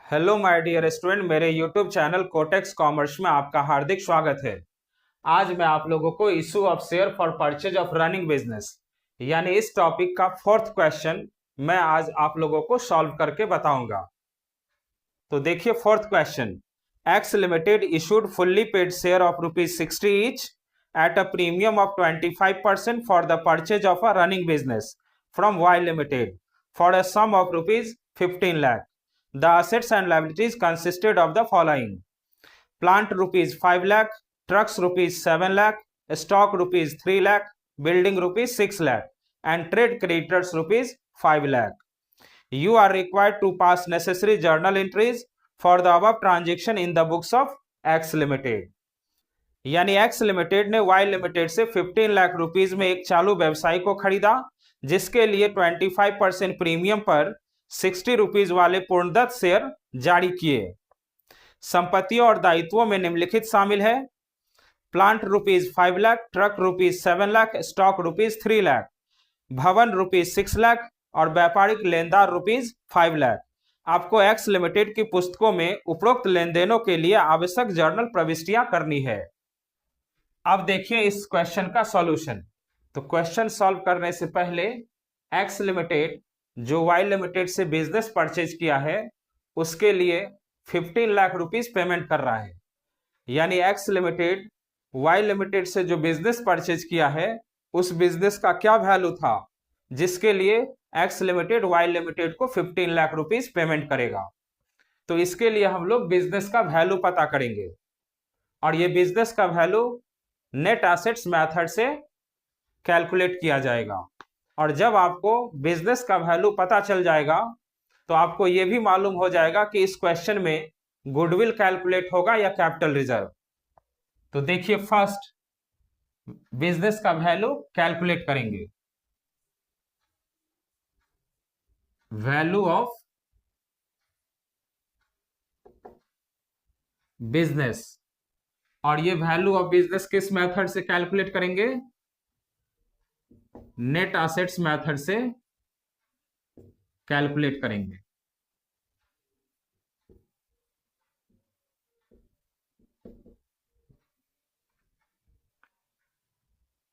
Hello my dear student, मेरे YouTube channel cortex commerce में आपका हार्दिक स्वागत है। आज मैं आप लोगों को issue of share for purchase of running business यानी इस टॉपिक का फोर्थ क्वेश्चन मैं आज आप लोगों को सॉल्व करके बताऊंगा। तो देखिए fourth question, X limited issued fully paid share of ₹60 each at a premium of 25% for the purchase of a running business from Y limited for a sum of ₹15 lakh. The assets and liabilities consisted of the following: plant ₹5 lakh, trucks ₹7 lakh, stock ₹3 lakh, building ₹6 lakh, and trade creditors ₹5 lakh. You are required to pass necessary journal entries for the above transaction in the books of X Limited. यानी x limited ने Y limited से 15 lakh rupees में एक चालू व्यवसाय को खरीदा, जिसके लिए 25% प्रीमियम पर ₹60 वाले पूर्णदत्त शेयर जारी किए। संपत्तियों और दायित्वों में निम्नलिखित शामिल है: plant ₹5 lakh, truck ₹7 lakh, stock ₹3 lakh, भवन ₹6 लाख और व्यापारिक लेनदार ₹5 लाख। आपको एक्स लिमिटेड की पुस्तकों में उपरोक्त लेन देनों के लिए आवश्यक जर्नल प्रविष्टियां करनी है। अब देखिए इस क्वेश्चन का सॉल्यूशन। तो क्वेश्चन सॉल्व करने से पहले एक्स लिमिटेड जो वाई लिमिटेड से बिजनेस परचेज किया है उसके लिए 15 लाख रुपीस पेमेंट कर रहा है। यानी एक्स लिमिटेड वाई लिमिटेड से जो बिजनेस परचेज किया है उस बिजनेस का क्या वैल्यू था जिसके लिए एक्स लिमिटेड वाई लिमिटेड को 15 लाख रुपीस पेमेंट करेगा। तो इसके लिए हम लोग बिजनेस का वैल्यू पता करेंगे और ये बिजनेस का वैल्यू नेट एसेट्स मेथड से कैलकुलेट किया जाएगा। और जब आपको बिजनेस का वैल्यू पता चल जाएगा तो आपको यह भी मालूम हो जाएगा कि इस क्वेश्चन में गुडविल कैलकुलेट होगा या कैपिटल रिजर्व। तो देखिए फर्स्ट बिजनेस का वैल्यू कैलकुलेट करेंगे। वैल्यू ऑफ बिजनेस, और ये वैल्यू ऑफ बिजनेस किस मेथड से कैलकुलेट करेंगे? नेट एसेट्स मेथड से कैलकुलेट करेंगे।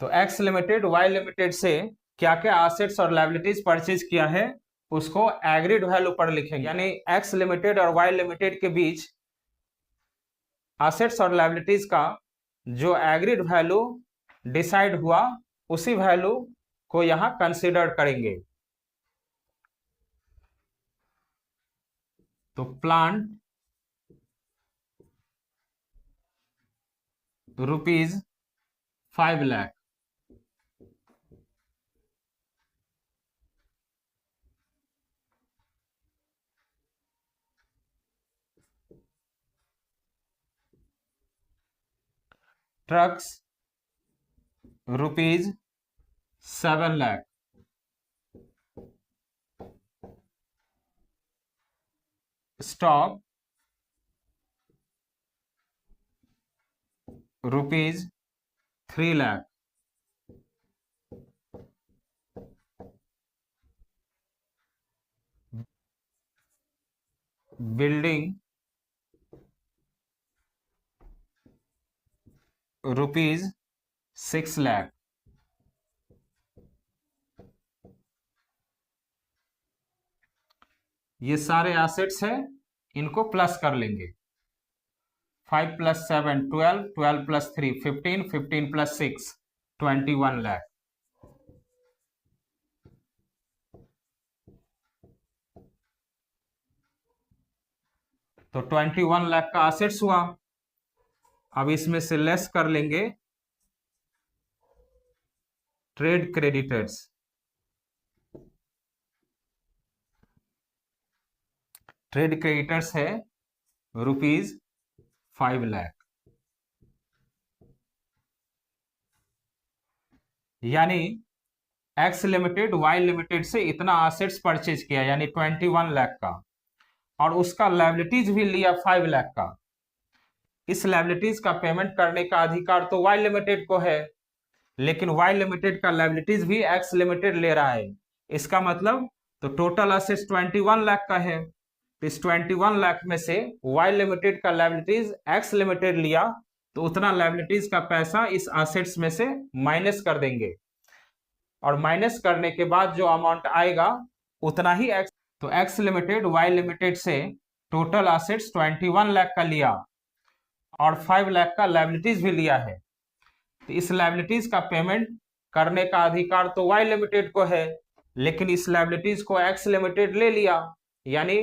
तो एक्स लिमिटेड वाई लिमिटेड से क्या क्या एसेट्स और लायबिलिटीज परचेज किया है उसको एग्रीड वैल्यू पर लिखेंगे। यानी एक्स लिमिटेड और वाई लिमिटेड के बीच एसेट्स और लायबिलिटीज का जो एग्रीड वैल्यू डिसाइड हुआ उसी वैल्यू को यहां कंसीडर करेंगे। तो plant ₹5 lakh, trucks ₹7 lakh, stock ₹3 lakh, building ₹6 lakh. ये सारे एसेट्स हैं, इनको प्लस कर लेंगे। 5 + 7 12, 12 + 3 15, 15 + 6 21 लाख। तो 21 लाख का एसेट्स हुआ। अब इसमें से लेस कर लेंगे ट्रेड क्रेडिटर्स। ट्रेड क्रेडिटर्स है ₹5 लाख। यानी एक्स लिमिटेड वाई लिमिटेड से इतना एसेट्स परचेज किया यानी 21 लाख का, और उसका लायबिलिटीज भी लिया 5 लाख का। इस लायबिलिटीज का पेमेंट करने का अधिकार तो वाई लिमिटेड को है, लेकिन वाई लिमिटेड का लायबिलिटीज भी एक्स लिमिटेड ले रहा है। इसका मतलब तो टोटल एसेट्स 21 लाख का है। तो इस 21 लाख में से वाई लिमिटेड का लायबिलिटीज एक्स लिमिटेड लिया, तो उतना लायबिलिटीज का पैसा इस असेट्स में से माइनस कर देंगे, और माइनस करने के बाद जो अमाउंट आएगा उतना ही एक्स। तो एक्स लिमिटेड वाई लिमिटेड से टोटल असेट्स 21 लाख का लिया और 5 लाख का लायबिलिटीज भी लिया है। तो इस लायबिलिटीज का पेमेंट करने का अधिकार तो वाई लिमिटेड को है, लेकिन इस लायबिलिटीज को एक्स लिमिटेड ले लिया, यानी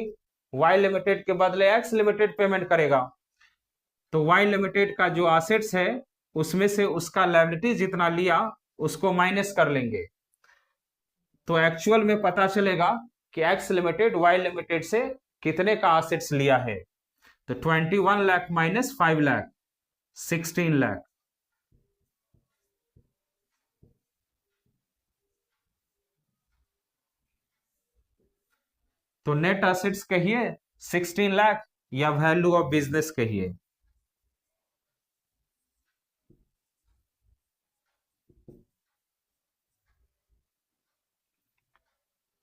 वाई लिमिटेड के बदले एक्स लिमिटेड पेमेंट करेगा। तो वाई लिमिटेड का जो असेट्स है उसमें से उसका लायबिलिटीज जितना लिया उसको माइनस कर लेंगे, तो एक्चुअल में पता चलेगा कि एक्स लिमिटेड वाई लिमिटेड से कितने का असेट्स लिया है। तो 21 लाख माइनस 5 लाख 16 लाख। तो नेट असेट्स कहिए 16 लाख या वैल्यू ऑफ बिजनेस कहिए।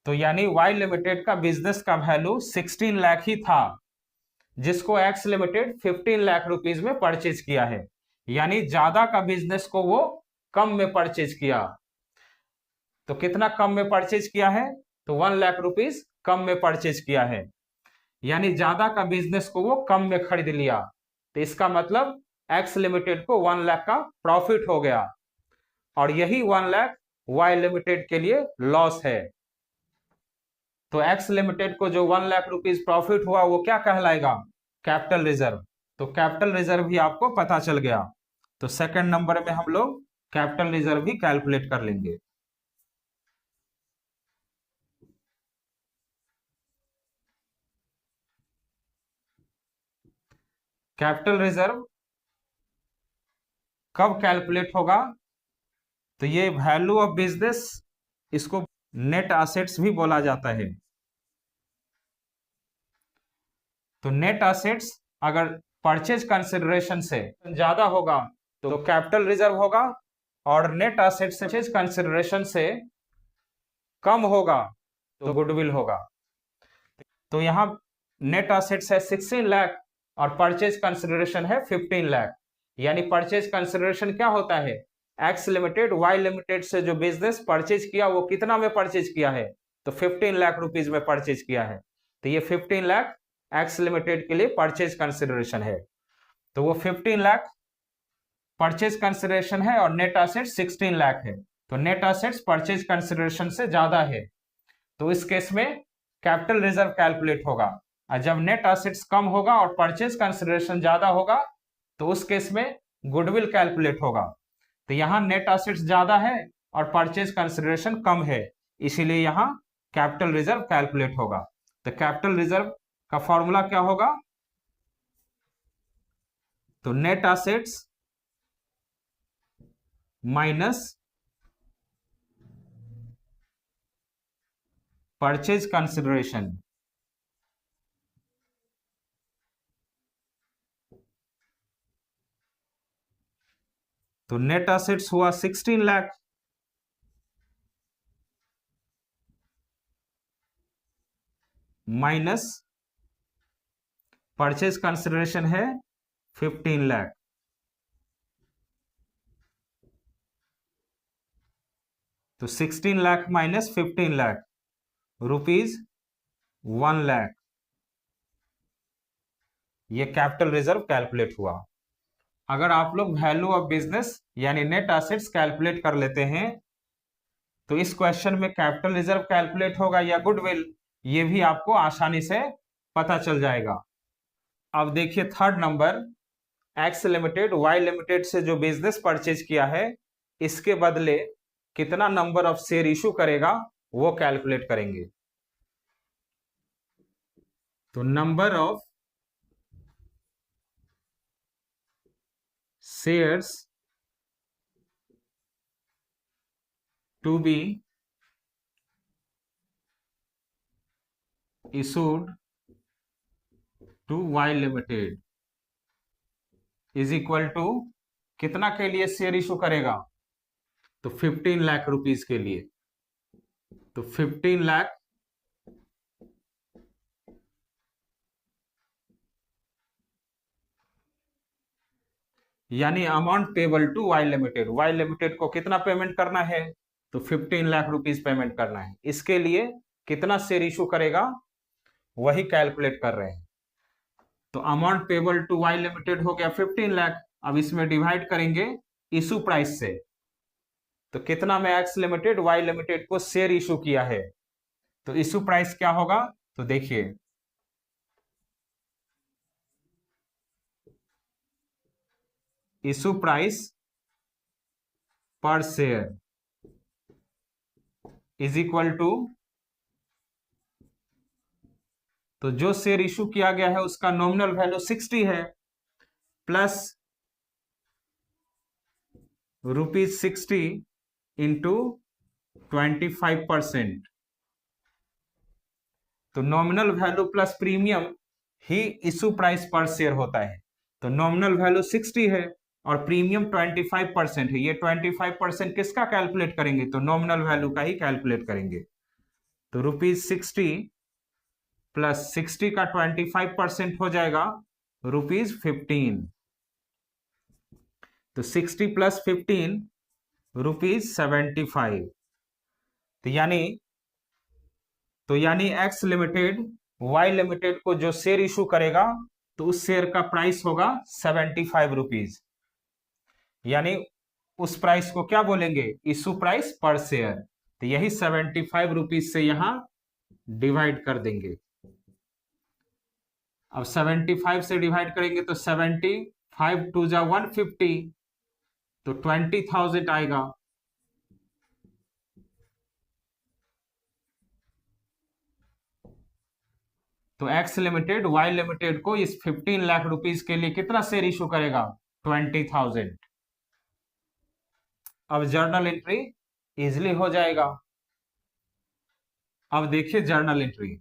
तो यानी वाई लिमिटेड का बिजनेस का वैल्यू 16 लाख ही था, जिसको एक्स लिमिटेड 15 लाख रुपीज में परचेज किया है, यानी ज्यादा का बिजनेस को वो कम में परचेज किया। तो कितना कम में परचेज किया है? तो 1 लाख रुपीज कम में परचेज किया है, यानी ज्यादा का बिजनेस को वो कम में खरीद लिया। तो इसका मतलब एक्स लिमिटेड को 1 लाख का प्रॉफिट हो गया, और यही 1 लाख वाई लिमिटेड के लिए लॉस है। तो एक्स लिमिटेड को जो 1 लाख रुपीज प्रॉफिट हुआ वो क्या कहलाएगा? Capital reserve. तो कैपिटल रिजर्व भी आपको पता चल गया। तो सेकंड नंबर में हम लोग कैपिटल रिजर्व भी कैलकुलेट कर लेंगे। कैपिटल रिजर्व कब कैलकुलेट होगा? तो ये वैल्यू ऑफ बिजनेस, इसको नेट असेट्स भी बोला जाता है। तो नेट असेट्स अगर परचेज कंसिडरेशन से ज्यादा होगा तो कैपिटल रिजर्व होगा, और नेट असेट्स परचेज कंसिडरेशन से कम होगा तो गुडविल होगा। तो यहां नेट असेट्स है 16 लाख और परचेज कंसिडरेशन है 15 लाख, यानी परचेज कंसिडरेशन क्या होता है? एक्स लिमिटेड वाई लिमिटेड से जो बिजनेस परचेज किया वो कितना में परचेज किया है? तो 15 लाख रुपीज में परचेज किया है। तो ये 15 लाख एक्स लिमिटेड के लिए परचेज कंसिडरेशन है। तो वो 15 लाख परचेज कंसिडरेशन है और नेट असेट 16 लाख है। तो नेट असेट्स परचेज कंसिडरेशन से ज्यादा है, तो इस केस में कैपिटल रिजर्व कैलकुलेट होगा। और जब नेट असेट्स कम होगा और परचेज कंसिडरेशन ज्यादा होगा तो उस केस में गुडविल कैलकुलेट होगा। तो यहां नेट असेट्स ज्यादा है और परचेज कंसिडरेशन कम है, इसीलिए यहां कैपिटल रिजर्व कैलकुलेट होगा। तो कैपिटल रिजर्व का फॉर्मूला क्या होगा? तो net assets minus purchase consideration. तो नेट असेट्स हुआ 16 लाख माइनस परचेज कंसिडरेशन है 15 लाख। तो 16 लाख माइनस 15 लाख रुपीज 1 लाख, ये कैपिटल रिजर्व कैलकुलेट हुआ। अगर आप लोग वैल्यू ऑफ बिजनेस यानी नेट असेट्स कैलकुलेट कर लेते हैं तो इस क्वेश्चन में कैपिटल रिजर्व कैलकुलेट होगा या गुडविल, ये भी आपको आसानी से पता चल जाएगा। अब देखिए third number, X limited Y limited से जो बिजनेस परचेज किया है इसके बदले कितना नंबर ऑफ शेयर इशू करेगा वो कैलकुलेट करेंगे। तो number of shares to be issued to Y limited is equal to कितना के लिए शेयर इशू करेगा? तो 15 लाख रुपीज के लिए। तो 15 लाख यानी amount payable to Y limited, Y limited को कितना पेमेंट करना है, तो 15 लाख रुपीस पेमेंट करना है। इसके लिए कितना शेयर इशू करेगा वही कैलकुलेट कर रहे हैं। तो amount payable to Y limited हो गया 15 लाख। अब इसमें डिवाइड करेंगे इशू प्राइस से, तो कितना में एक्स लिमिटेड वाई लिमिटेड को शेयर इशू किया है, तो इशू प्राइस क्या होगा, तो देखिए इशू प्राइस पर शेयर इज इक्वल टू, तो जो शेयर इशू किया गया है उसका नॉमिनल वैल्यू 60 है, प्लस ₹60 इंटू 25%। तो नॉमिनल वैल्यू प्लस प्रीमियम ही इशू प्राइस पर शेयर होता है। तो नॉमिनल वैल्यू 60 है और प्रीमियम 25% है। ये 25% किसका कैलकुलेट करेंगे, तो नॉमिनल वैल्यू का ही कैलकुलेट करेंगे। तो ₹60 प्लस 60 का 25% हो जाएगा ₹15। तो 60 प्लस 15 ₹75। तो यानी एक्स लिमिटेड वाई लिमिटेड को जो शेयर इशू करेगा तो उस शेयर का प्राइस होगा 75 रुपीज। यानी उस प्राइस को क्या बोलेंगे, इशू प्राइस पर शेयर। तो यही 75 रुपीज से यहां डिवाइड कर देंगे। अब 75 से डिवाइड करेंगे तो 75 टू जा 150, तो 20,000 आएगा। तो एक्स लिमिटेड वाई लिमिटेड को इस 15 लाख रुपीस के लिए कितना शेयर इशू करेगा, 20,000। अब जर्नल एंट्री इजिली हो जाएगा। अब देखिए journal entry,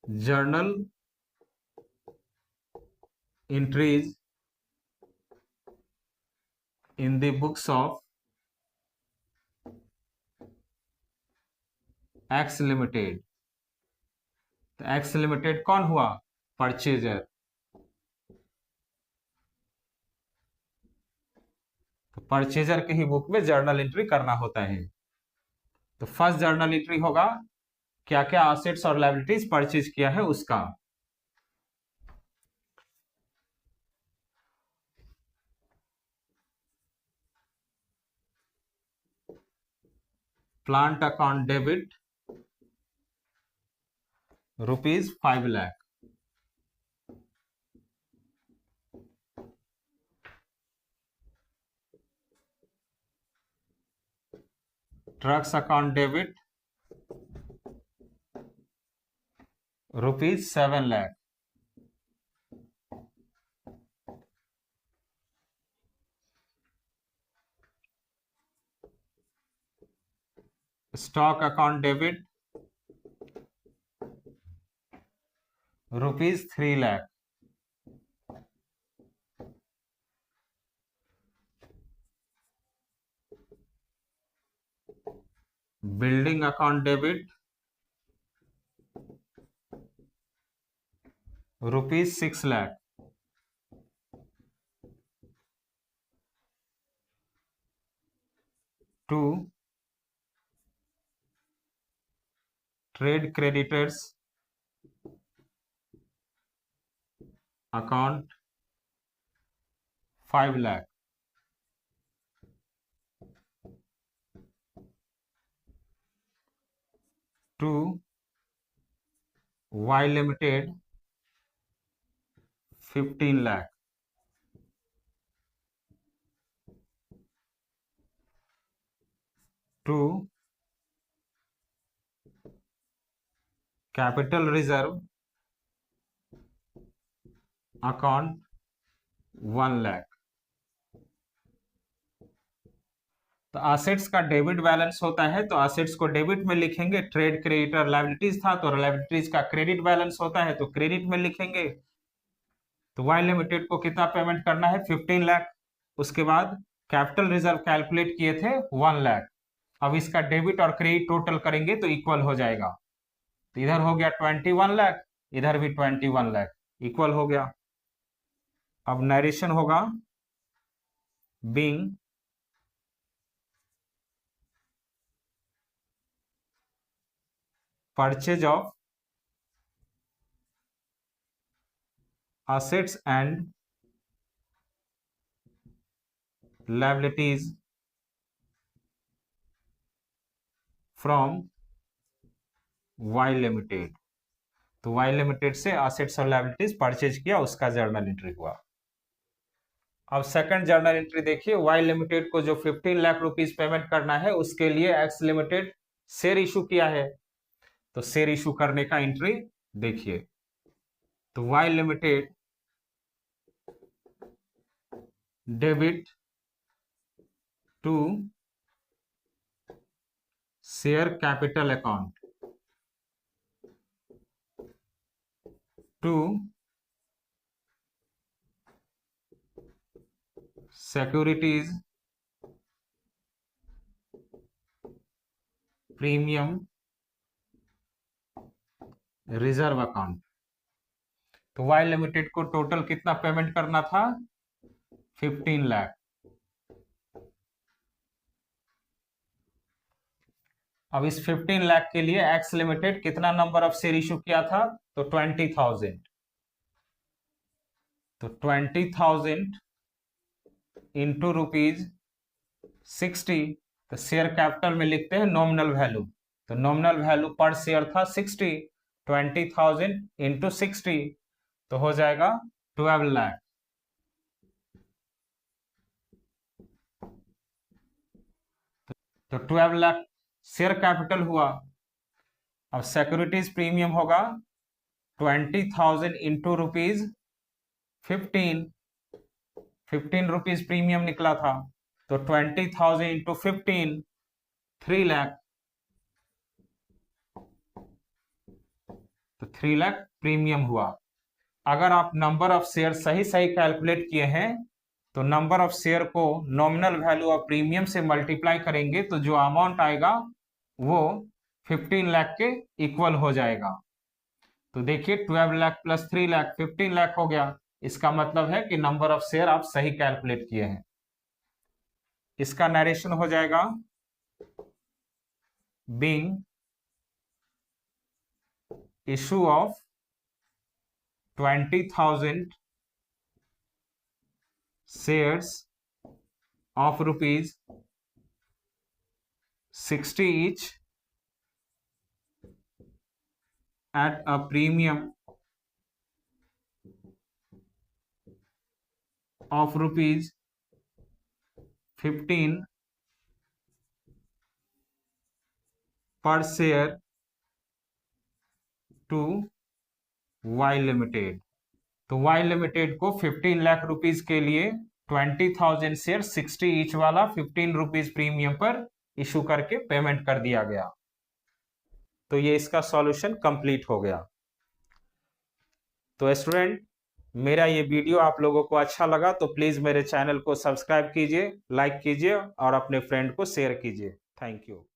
journal entries in the books of x limited. तो एक्स लिमिटेड कौन हुआ, परचेजर। तो परचेजर के ही बुक में जर्नल एंट्री करना होता है। तो फर्स्ट जर्नल एंट्री होगा क्या क्या असेट्स और लायबिलिटीज परचेज किया है उसका। Plant account debit ₹5 lakh. Trucks account debit ₹7 lakh. Stock account debit ₹3 lakh. Building account debit ₹6 lakh. To trade creditors account 5 lakh. To Y limited 15 lakh. To capital reserve account 1 lakh. तो असेट्स का डेबिट बैलेंस होता है, तो असेट्स को डेबिट में लिखेंगे। ट्रेड क्रेडिटर लायबिलिटीज था, तो लायबिलिटीज का क्रेडिट बैलेंस होता है, तो क्रेडिट में लिखेंगे। तो वाई लिमिटेड को कितना पेमेंट करना है, 15 लाख। उसके बाद कैपिटल रिजर्व कैलकुलेट किए थे 1 लाख। अब इसका डेबिट और क्रेडिट टोटल करेंगे तो इक्वल हो जाएगा। तो इधर हो गया 21 लाख इधर भी 21 लाख, इक्वल हो गया। अब नरेशन होगा being purchase of assets and liabilities from Y limited. तो Y लिमिटेड से असेट्स और लायबिलिटीज परचेज किया, उसका जर्नल एंट्री हुआ। अब सेकंड जर्नल एंट्री देखिए, Y लिमिटेड को जो 15 लाख रुपीस पेमेंट करना है, उसके लिए X लिमिटेड शेयर इशू किया है। तो शेयर इशू करने का एंट्री देखिए, तो Y limited debit to share capital account to securities premium reserve account. तो वाई लिमिटेड को टोटल कितना पेमेंट करना था? 15 लाख। अब इस 15 लाख के लिए एक्स लिमिटेड कितना नंबर ऑफ शेयर इशू किया था? तो 20,000। तो 20,000 इंटू ₹60। तो शेयर कैपिटल में लिखते हैं नॉमिनल वैल्यू। तो नॉमिनल वैल्यू पर शेयर था 60, 20,000 इंटू 60 तो हो जाएगा 12 लाख। तो 12 लाख शेयर कैपिटल हुआ। अब सिक्योरिटीज प्रीमियम होगा 20,000 इंटू ₹15, 15 रुपीज प्रीमियम निकला था। तो 20,000 इंटू 15 3 लाख। तो 3 लाख प्रीमियम हुआ। अगर आप नंबर ऑफ शेयर सही सही कैलकुलेट किए हैं तो नंबर ऑफ शेयर को नॉमिनल वैल्यू ऑफ प्रीमियम से मल्टीप्लाई करेंगे तो जो अमाउंट आएगा वो 15 लाख के इक्वल हो जाएगा। तो देखिए 12 लाख प्लस 3 लाख 15 लाख हो गया। इसका मतलब है कि नंबर ऑफ शेयर आप सही कैलकुलेट किए हैं। इसका नरेशन हो जाएगा being issue of 20,000 shares of ₹60 each at a premium of ₹15 per share to Y limited. तो Y लिमिटेड को 15 लाख रुपीज के लिए 20,000 शेयर 60 ईच वाला 15 रुपीज प्रीमियम पर इशू करके पेमेंट कर दिया गया। तो ये इसका सॉल्यूशन कंप्लीट हो गया। तो स्टूडेंट, मेरा ये वीडियो आप लोगों को अच्छा लगा तो प्लीज मेरे चैनल को सब्सक्राइब कीजिए, लाइक कीजिए और अपने फ्रेंड को शेयर कीजिए। Thank you.